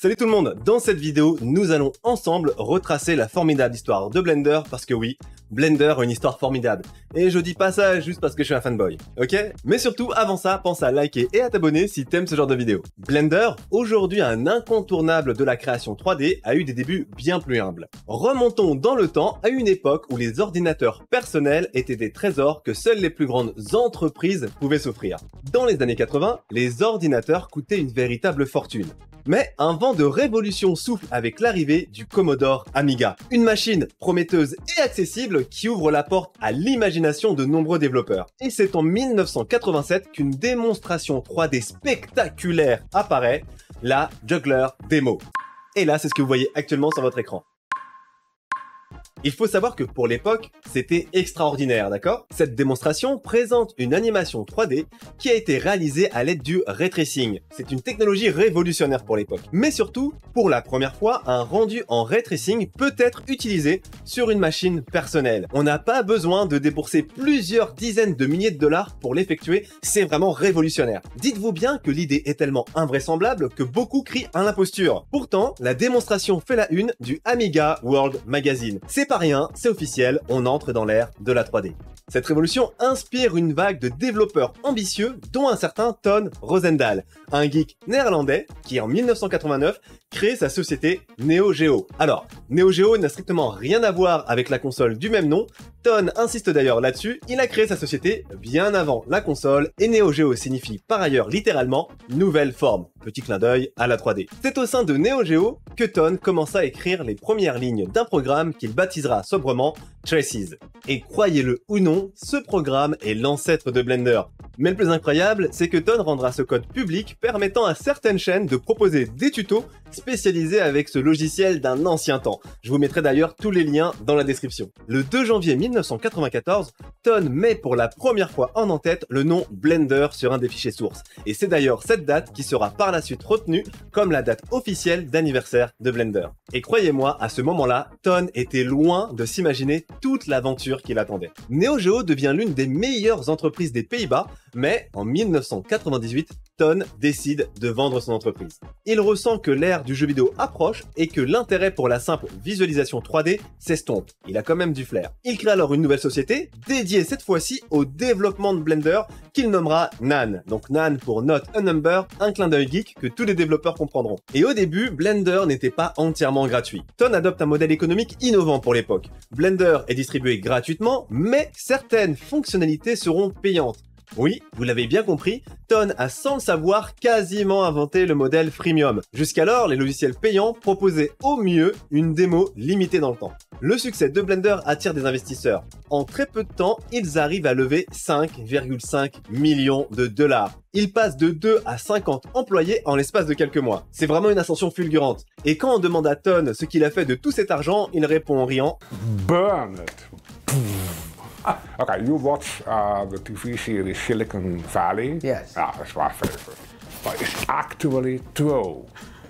Salut tout le monde, dans cette vidéo, nous allons ensemble retracer la formidable histoire de Blender parce que oui, Blender a une histoire formidable. Et je dis pas ça juste parce que je suis un fanboy, ok? Mais surtout, avant ça, pense à liker et à t'abonner si t'aimes ce genre de vidéo. Blender, aujourd'hui un incontournable de la création 3D, a eu des débuts bien plus humbles. Remontons dans le temps à une époque où les ordinateurs personnels étaient des trésors que seules les plus grandes entreprises pouvaient s'offrir. Dans les années 80, les ordinateurs coûtaient une véritable fortune. Mais un vent de révolution souffle avec l'arrivée du Commodore Amiga. Une machine prometteuse et accessible qui ouvre la porte à l'imagination de nombreux développeurs. Et c'est en 1987 qu'une démonstration 3D spectaculaire apparaît, la Juggler Demo. Et là, c'est ce que vous voyez actuellement sur votre écran. Il faut savoir que pour l'époque, c'était extraordinaire, d'accord? Cette démonstration présente une animation 3D qui a été réalisée à l'aide du ray tracing. C'est une technologie révolutionnaire pour l'époque. Mais surtout, pour la première fois, un rendu en ray tracing peut être utilisé sur une machine personnelle. On n'a pas besoin de débourser plusieurs dizaines de milliers de dollars pour l'effectuer, c'est vraiment révolutionnaire. Dites-vous bien que l'idée est tellement invraisemblable que beaucoup crient à l'imposture. Pourtant, la démonstration fait la une du Amiga World Magazine. C'est pas rien, c'est officiel, on entre dans l'ère de la 3D. Cette révolution inspire une vague de développeurs ambitieux, dont un certain Ton Roosendaal, un geek néerlandais qui en 1989 crée sa société Neo Geo. Alors, Neo Geo n'a strictement rien à voir avec la console du même nom. Ton insiste d'ailleurs là-dessus, il a créé sa société bien avant la console et Neo Geo signifie par ailleurs littéralement nouvelle forme. Petit clin d'œil à la 3D. C'est au sein de Neo Geo que Ton commença à écrire les premières lignes d'un programme qu'il baptisera sobrement Traces. Et croyez-le ou non, ce programme est l'ancêtre de Blender. Mais le plus incroyable, c'est que Ton rendra ce code public permettant à certaines chaînes de proposer des tutos spécialisés avec ce logiciel d'un ancien temps. Je vous mettrai d'ailleurs tous les liens dans la description. Le 2 janvier 1994, Ton met pour la première fois en en-tête le nom Blender sur un des fichiers sources. Et c'est d'ailleurs cette date qui sera par la suite retenue comme la date officielle d'anniversaire de Blender. Et croyez-moi, à ce moment-là, Ton était loin de s'imaginer toute l'aventure qui l'attendait. Neo Geo devient l'une des meilleures entreprises des Pays-Bas, mais en 1998, Ton décide de vendre son entreprise. Il ressent que l'ère du jeu vidéo approche et que l'intérêt pour la simple visualisation 3D s'estompe. Il a quand même du flair. Il crée alors une nouvelle société, dédiée cette fois-ci au développement de Blender, qu'il nommera NAN. Donc NAN pour Not a Number, un clin d'œil geek que tous les développeurs comprendront. Et au début, Blender n'était pas entièrement gratuit. Ton adopte un modèle économique innovant pour l'époque. Blender est distribué gratuitement, mais certaines fonctionnalités seront payantes. Oui, vous l'avez bien compris, Ton a sans le savoir quasiment inventé le modèle freemium. Jusqu'alors, les logiciels payants proposaient au mieux une démo limitée dans le temps. Le succès de Blender attire des investisseurs. En très peu de temps, ils arrivent à lever 5,5 millions de dollars. Ils passent de 2 à 50 employés en l'espace de quelques mois. C'est vraiment une ascension fulgurante. Et quand on demande à Ton ce qu'il a fait de tout cet argent, il répond en riant « Burn it !» Okay, you watch the TV series Silicon Valley? Yes. That's my favorite. But it's actually true.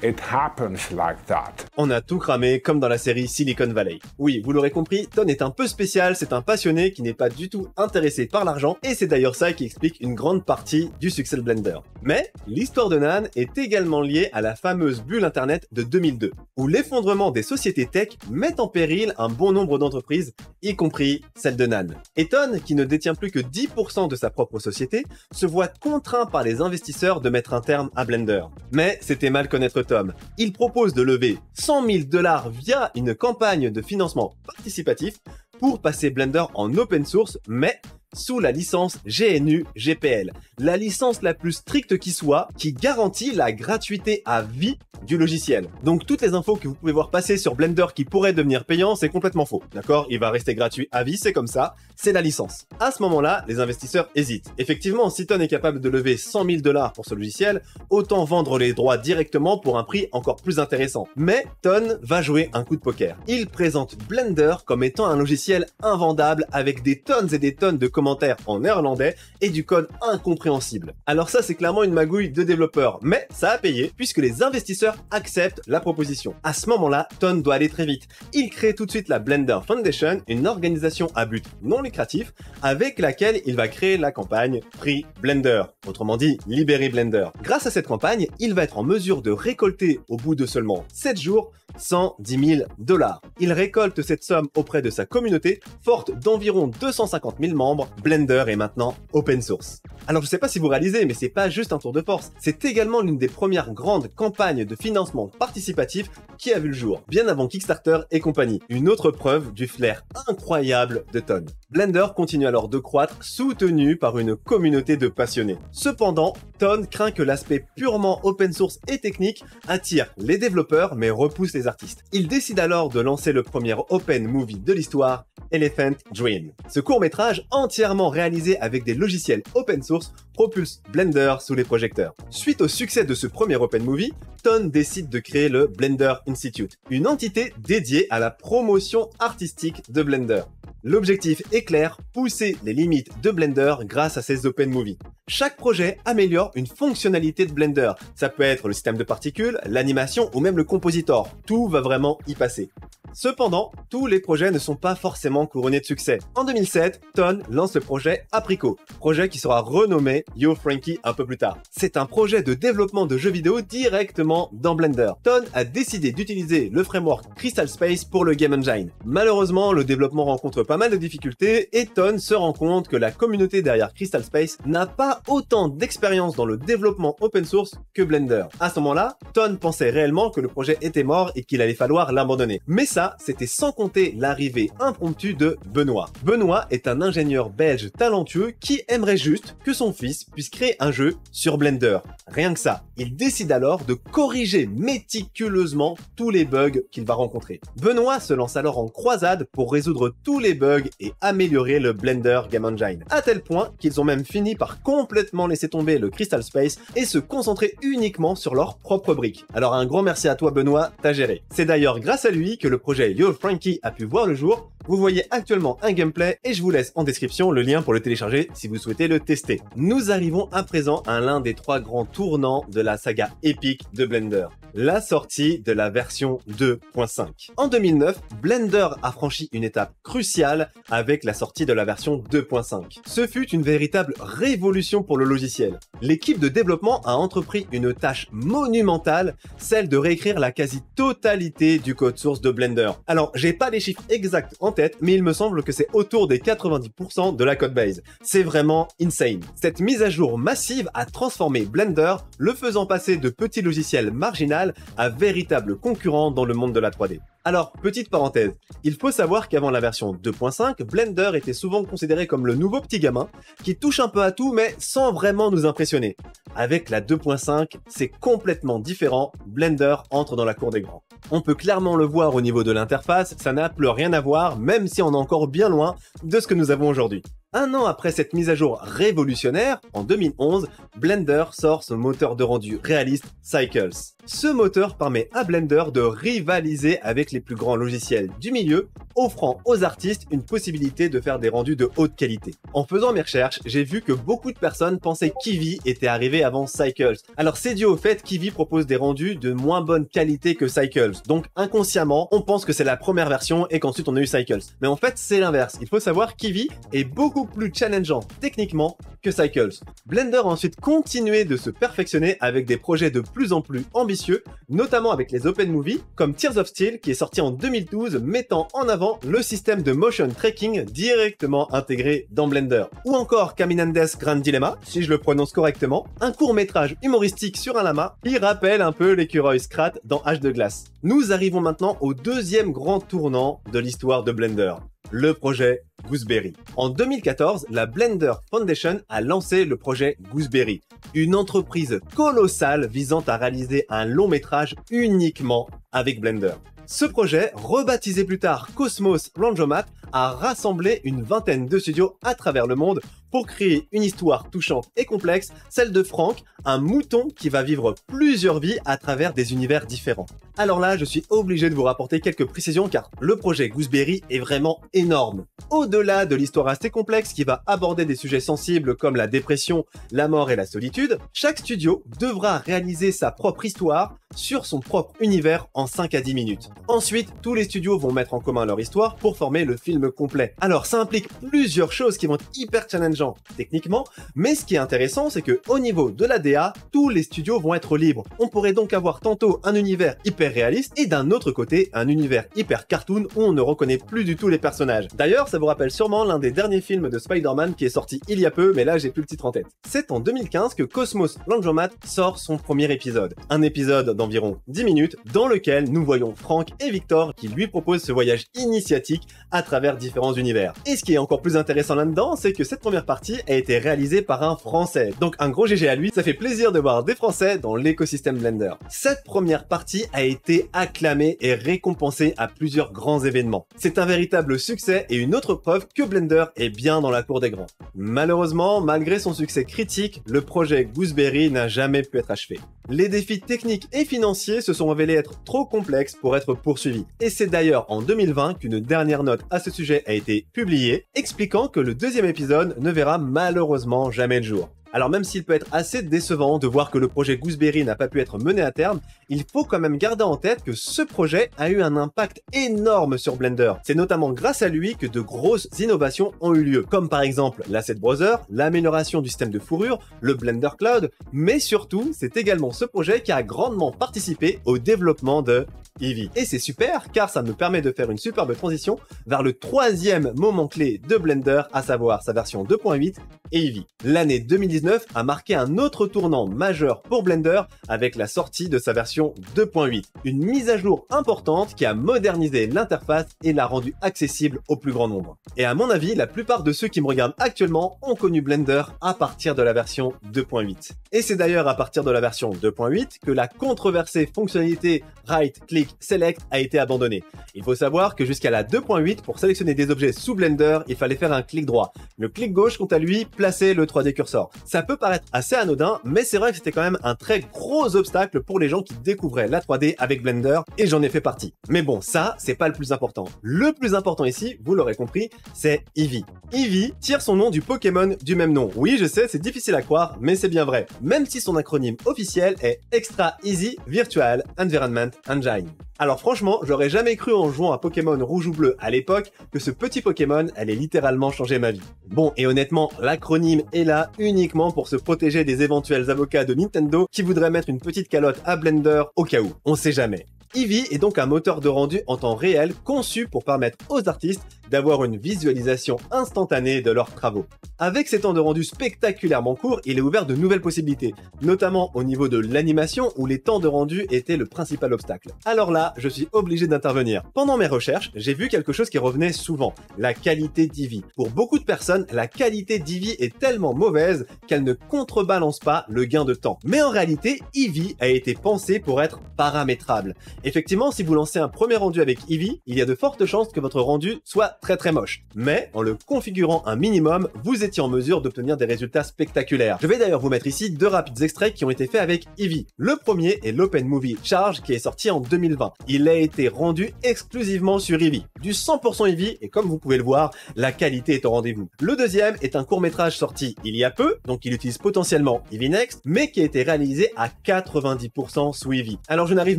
It happens like that. On a tout cramé comme dans la série Silicon Valley. Oui, vous l'aurez compris, Ton est un peu spécial, c'est un passionné qui n'est pas du tout intéressé par l'argent et c'est d'ailleurs ça qui explique une grande partie du succès de Blender. Mais l'histoire de NAN est également liée à la fameuse bulle internet de 2002, où l'effondrement des sociétés tech met en péril un bon nombre d'entreprises, y compris celle de NAN. Et Ton, qui ne détient plus que 10% de sa propre société, se voit contraint par les investisseurs de mettre un terme à Blender. Mais c'était mal connaître Ton. Il propose de lever 100 000 $ via une campagne de financement participatif pour passer Blender en open source, mais sous la licence GNU GPL, la licence la plus stricte qui soit, qui garantit la gratuité à vie du logiciel. Donc toutes les infos que vous pouvez voir passer sur Blender qui pourraient devenir payants, c'est complètement faux. D'accord? Il va rester gratuit à vie, c'est comme ça, c'est la licence. À ce moment-là, les investisseurs hésitent. Effectivement, si Ton est capable de lever 100 000 $ pour ce logiciel, autant vendre les droits directement pour un prix encore plus intéressant. Mais Ton va jouer un coup de poker. Il présente Blender comme étant un logiciel invendable avec des tonnes et des tonnes de commentaires en néerlandais et du code incompréhensible. Alors ça, c'est clairement une magouille de développeurs, mais ça a payé puisque les investisseurs acceptent la proposition. À ce moment-là, Ton doit aller très vite. Il crée tout de suite la Blender Foundation, une organisation à but non lucratif avec laquelle il va créer la campagne Free Blender, autrement dit Libérez Blender. Grâce à cette campagne, il va être en mesure de récolter au bout de seulement 7 jours 110 000 $. Il récolte cette somme auprès de sa communauté, forte d'environ 250 000 membres. Blender est maintenant open source. Alors je sais pas si vous réalisez, mais c'est pas juste un tour de force, c'est également l'une des premières grandes campagnes de financement participatif qui a vu le jour, bien avant Kickstarter et compagnie. Une autre preuve du flair incroyable de Ton. Blender continue alors de croître, soutenu par une communauté de passionnés. Cependant, Ton craint que l'aspect purement open source et technique attire les développeurs mais repousse les artistes. Il décide alors de lancer le premier open movie de l'histoire, Elephant Dream. Ce court-métrage, entièrement réalisé avec des logiciels open source, propulse Blender sous les projecteurs. Suite au succès de ce premier open movie, Ton décide de créer le Blender Institute, une entité dédiée à la promotion artistique de Blender. L'objectif est clair, pousser les limites de Blender grâce à ces open movies. Chaque projet améliore une fonctionnalité de Blender. Ça peut être le système de particules, l'animation ou même le compositor. Tout va vraiment y passer. Cependant, tous les projets ne sont pas forcément couronnés de succès. En 2007, Ton lance le projet Apricot, projet qui sera renommé Yo Frankie un peu plus tard. C'est un projet de développement de jeux vidéo directement dans Blender. Ton a décidé d'utiliser le framework Crystal Space pour le Game Engine. Malheureusement, le développement rencontre pas mal de difficultés et Ton se rend compte que la communauté derrière Crystal Space n'a pas autant d'expérience dans le développement open source que Blender. À ce moment-là, Ton pensait réellement que le projet était mort et qu'il allait falloir l'abandonner. Mais ça, c'était sans compter l'arrivée impromptue de Benoît. Benoît est un ingénieur belge talentueux qui aimerait juste que son fils puisse créer un jeu sur Blender. Rien que ça. Il décide alors de corriger méticuleusement tous les bugs qu'il va rencontrer. Benoît se lance alors en croisade pour résoudre tous les bugs et améliorer le Blender Game Engine. À tel point qu'ils ont même fini par complètement laisser tomber le Crystal Space et se concentrer uniquement sur leurs propres briques. Alors un grand merci à toi Benoît, t'as géré. C'est d'ailleurs grâce à lui que le projet Yo Frankie a pu voir le jour. Vous voyez actuellement un gameplay et je vous laisse en description le lien pour le télécharger si vous souhaitez le tester. Nous arrivons à présent à l'un des 3 grands tournants de la saga épique de Blender, la sortie de la version 2.5. En 2009, Blender a franchi une étape cruciale avec la sortie de la version 2.5. Ce fut une véritable révolution pour le logiciel. L'équipe de développement a entrepris une tâche monumentale, celle de réécrire la quasi-totalité du code source de Blender. Alors, j'ai pas les chiffres exacts en tête, mais il me semble que c'est autour des 90% de la codebase. C'est vraiment insane. Cette mise à jour massive a transformé Blender, le faisant passer de petit logiciel marginal à véritable concurrent dans le monde de la 3D. Alors, petite parenthèse, il faut savoir qu'avant la version 2.5, Blender était souvent considéré comme le nouveau petit gamin qui touche un peu à tout mais sans vraiment nous impressionner. Avec la 2.5, c'est complètement différent, Blender entre dans la cour des grands. On peut clairement le voir au niveau de l'interface, ça n'a plus rien à voir, même si on est encore bien loin de ce que nous avons aujourd'hui. Un an après cette mise à jour révolutionnaire, en 2011, Blender sort son moteur de rendu réaliste Cycles. Ce moteur permet à Blender de rivaliser avec les plus grands logiciels du milieu, offrant aux artistes une possibilité de faire des rendus de haute qualité. En faisant mes recherches, j'ai vu que beaucoup de personnes pensaient qu'Eevee était arrivé avant Cycles. Alors c'est dû au fait qu'Eevee propose des rendus de moins bonne qualité que Cycles. Donc inconsciemment, on pense que c'est la première version et qu'ensuite on a eu Cycles. Mais en fait, c'est l'inverse. Il faut savoir qu'Eevee est beaucoup plus challengeant techniquement que Cycles. Blender a ensuite continué de se perfectionner avec des projets de plus en plus ambitieux, notamment avec les open movies comme Tears of Steel qui est sorti en 2012 mettant en avant le système de motion tracking directement intégré dans Blender. Ou encore Caminandes Grand Dilemma, si je le prononce correctement, un court-métrage humoristique sur un lama qui rappelle un peu l'écureuil Scrat dans Hache de glace. Nous arrivons maintenant au deuxième grand tournant de l'histoire de Blender, le projet Gooseberry. En 2014, la Blender Foundation a lancé le projet Gooseberry, une entreprise colossale visant à réaliser un long métrage uniquement avec Blender. Ce projet, rebaptisé plus tard Cosmos Randomat, a rassemblé une vingtaine de studios à travers le monde pour créer une histoire touchante et complexe, celle de Frank, un mouton qui va vivre plusieurs vies à travers des univers différents. Alors là, je suis obligé de vous rapporter quelques précisions car le projet Gooseberry est vraiment énorme. Au-delà au-delà de l'histoire assez complexe qui va aborder des sujets sensibles comme la dépression, la mort et la solitude, chaque studio devra réaliser sa propre histoire sur son propre univers en 5 à 10 minutes. Ensuite, tous les studios vont mettre en commun leur histoire pour former le film complet. Alors ça implique plusieurs choses qui vont être hyper challengeantes techniquement, mais ce qui est intéressant, c'est que au niveau de la DA, tous les studios vont être libres. On pourrait donc avoir tantôt un univers hyper réaliste et d'un autre côté un univers hyper cartoon où on ne reconnaît plus du tout les personnages. D'ailleurs, ça vous rappelle sûrement l'un des derniers films de Spider-Man qui est sorti il y a peu, mais là j'ai plus le titre en tête. C'est en 2015 que Cosmos Laundromat sort son premier épisode. Un épisode d'environ 10 minutes dans lequel nous voyons Frank et Victor qui lui proposent ce voyage initiatique à travers différents univers. Et ce qui est encore plus intéressant là-dedans, c'est que cette première partie a été réalisée par un Français. Donc un gros GG à lui, ça fait plaisir de voir des Français dans l'écosystème Blender. Cette première partie a été acclamée et récompensée à plusieurs grands événements. C'est un véritable succès et une autre preuve que Blender est bien dans la cour des grands. Malheureusement, malgré son succès critique, le projet Gooseberry n'a jamais pu être achevé. Les défis techniques et financiers se sont révélés être trop complexes pour être poursuivis. Et c'est d'ailleurs en 2020 qu'une dernière note à ce sujet a été publiée, expliquant que le deuxième épisode ne verra malheureusement jamais le jour. Alors même s'il peut être assez décevant de voir que le projet Gooseberry n'a pas pu être mené à terme, il faut quand même garder en tête que ce projet a eu un impact énorme sur Blender. C'est notamment grâce à lui que de grosses innovations ont eu lieu, comme par exemple l'Asset Browser, l'amélioration du système de fourrure, le Blender Cloud, mais surtout, c'est également ce projet qui a grandement participé au développement de Eevee. Et c'est super car ça me permet de faire une superbe transition vers le troisième moment clé de Blender, à savoir sa version 2.8 et Eevee. L'année 2019 a marqué un autre tournant majeur pour Blender avec la sortie de sa version 2.8. Une mise à jour importante qui a modernisé l'interface et l'a rendue accessible au plus grand nombre. Et à mon avis, la plupart de ceux qui me regardent actuellement ont connu Blender à partir de la version 2.8. Et c'est d'ailleurs à partir de la version 2.8 que la controversée fonctionnalité Right Click Select a été abandonnée. Il faut savoir que jusqu'à la 2.8, pour sélectionner des objets sous Blender, il fallait faire un clic droit. Le clic gauche, quant à lui, plaçait le 3D cursor. Ça peut paraître assez anodin, mais c'est vrai que c'était quand même un très gros obstacle pour les gens qui découvraient la 3D avec Blender, et j'en ai fait partie. Mais bon, ça, c'est pas le plus important. Le plus important ici, vous l'aurez compris, c'est Eevee. Eevee tire son nom du Pokémon du même nom. Oui, je sais, c'est difficile à croire, mais c'est bien vrai. Même si son acronyme officiel est Extra Easy Virtual Environment Engine. Alors franchement, j'aurais jamais cru en jouant à Pokémon rouge ou bleu à l'époque que ce petit Pokémon allait littéralement changer ma vie. Bon, et honnêtement, l'acronyme est là uniquement pour se protéger des éventuels avocats de Nintendo qui voudraient mettre une petite calotte à Blender au cas où. On sait jamais. Eevee est donc un moteur de rendu en temps réel conçu pour permettre aux artistes d'avoir une visualisation instantanée de leurs travaux. Avec ces temps de rendu spectaculairement courts, il est ouvert de nouvelles possibilités, notamment au niveau de l'animation où les temps de rendu étaient le principal obstacle. Alors là, je suis obligé d'intervenir. Pendant mes recherches, j'ai vu quelque chose qui revenait souvent, la qualité d'Eevee. Pour beaucoup de personnes, la qualité d'Eevee est tellement mauvaise qu'elle ne contrebalance pas le gain de temps. Mais en réalité, Eevee a été pensé pour être paramétrable. Effectivement, si vous lancez un premier rendu avec Eevee, il y a de fortes chances que votre rendu soit très moche. Mais en le configurant un minimum, vous étiez en mesure d'obtenir des résultats spectaculaires. Je vais d'ailleurs vous mettre ici deux rapides extraits qui ont été faits avec Eevee. Le premier est l'Open Movie Charge qui est sorti en 2020. Il a été rendu exclusivement sur Eevee. Du 100% Eevee et comme vous pouvez le voir, la qualité est au rendez-vous. Le deuxième est un court-métrage sorti il y a peu, donc il utilise potentiellement Eevee Next, mais qui a été réalisé à 90% sous Eevee. Alors je n'arrive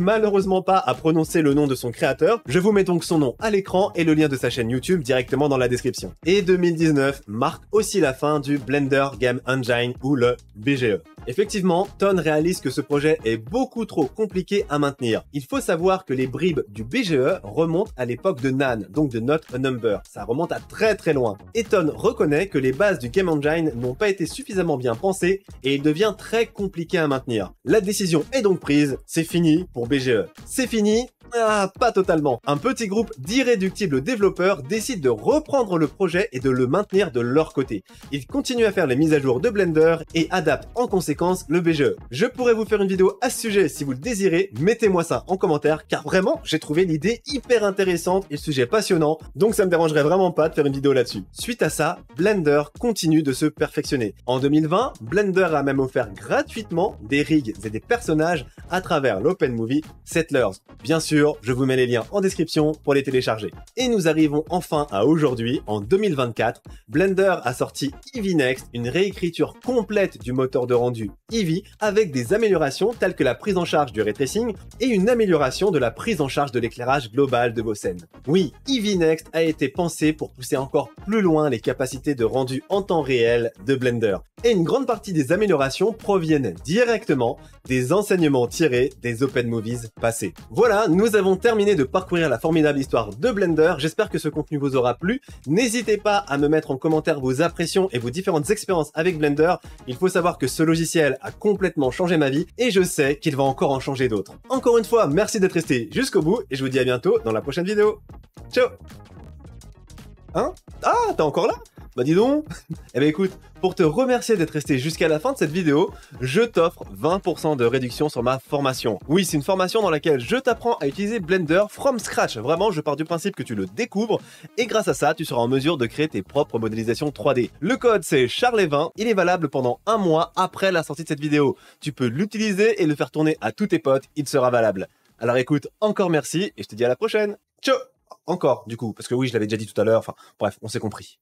malheureusement pas à prononcer le nom de son créateur, je vous mets donc son nom à l'écran et le lien de sa chaîne YouTube directement dans la description. Et 2019 marque aussi la fin du Blender Game Engine ou le BGE. Effectivement, Ton réalise que ce projet est beaucoup trop compliqué à maintenir. Il faut savoir que les bribes du BGE remontent à l'époque de Nan, donc de Not a Number. Ça remonte à très loin. Et Ton reconnaît que les bases du Game Engine n'ont pas été suffisamment bien pensées et il devient très compliqué à maintenir. La décision est donc prise, c'est fini pour BGE. C'est fini? Ah, pas totalement. Un petit groupe d'irréductibles développeurs décide de reprendre le projet et de le maintenir de leur côté. Ils continuent à faire les mises à jour de Blender et adaptent en conséquence le BGE. Je pourrais vous faire une vidéo à ce sujet si vous le désirez, mettez-moi ça en commentaire car vraiment j'ai trouvé l'idée hyper intéressante et le sujet passionnant, donc ça me dérangerait vraiment pas de faire une vidéo là-dessus. Suite à ça, Blender continue de se perfectionner. En 2020, Blender a même offert gratuitement des rigs et des personnages à travers l'Open Movie Settlers. Bien sûr, sûr, je vous mets les liens en description pour les télécharger. Et nous arrivons enfin à aujourd'hui, en 2024. Blender a sorti Eevee Next, une réécriture complète du moteur de rendu Eevee avec des améliorations telles que la prise en charge du ray tracing et une amélioration de la prise en charge de l'éclairage global de vos scènes. Oui, Eevee Next a été pensé pour pousser encore plus loin les capacités de rendu en temps réel de Blender. Et une grande partie des améliorations proviennent directement des enseignements tirés des Open Movies passés. Voilà, nous avons terminé de parcourir la formidable histoire de Blender. J'espère que ce contenu vous aura plu. N'hésitez pas à me mettre en commentaire vos impressions et vos différentes expériences avec Blender. Il faut savoir que ce logiciel a complètement changé ma vie et je sais qu'il va encore en changer d'autres. Encore une fois, merci d'être resté jusqu'au bout et je vous dis à bientôt dans la prochaine vidéo. Ciao! Hein? Ah, t'es encore là? Bah dis donc. Eh ben écoute, pour te remercier d'être resté jusqu'à la fin de cette vidéo, je t'offre 20% de réduction sur ma formation. Oui, c'est une formation dans laquelle je t'apprends à utiliser Blender from scratch. Vraiment, je pars du principe que tu le découvres et grâce à ça, tu seras en mesure de créer tes propres modélisations 3D. Le code c'est Charles20, il est valable pendant un mois après la sortie de cette vidéo. Tu peux l'utiliser et le faire tourner à tous tes potes, il sera valable. Alors écoute, encore merci et je te dis à la prochaine. Ciao! Encore, du coup, parce que oui, je l'avais déjà dit tout à l'heure, enfin bref, on s'est compris.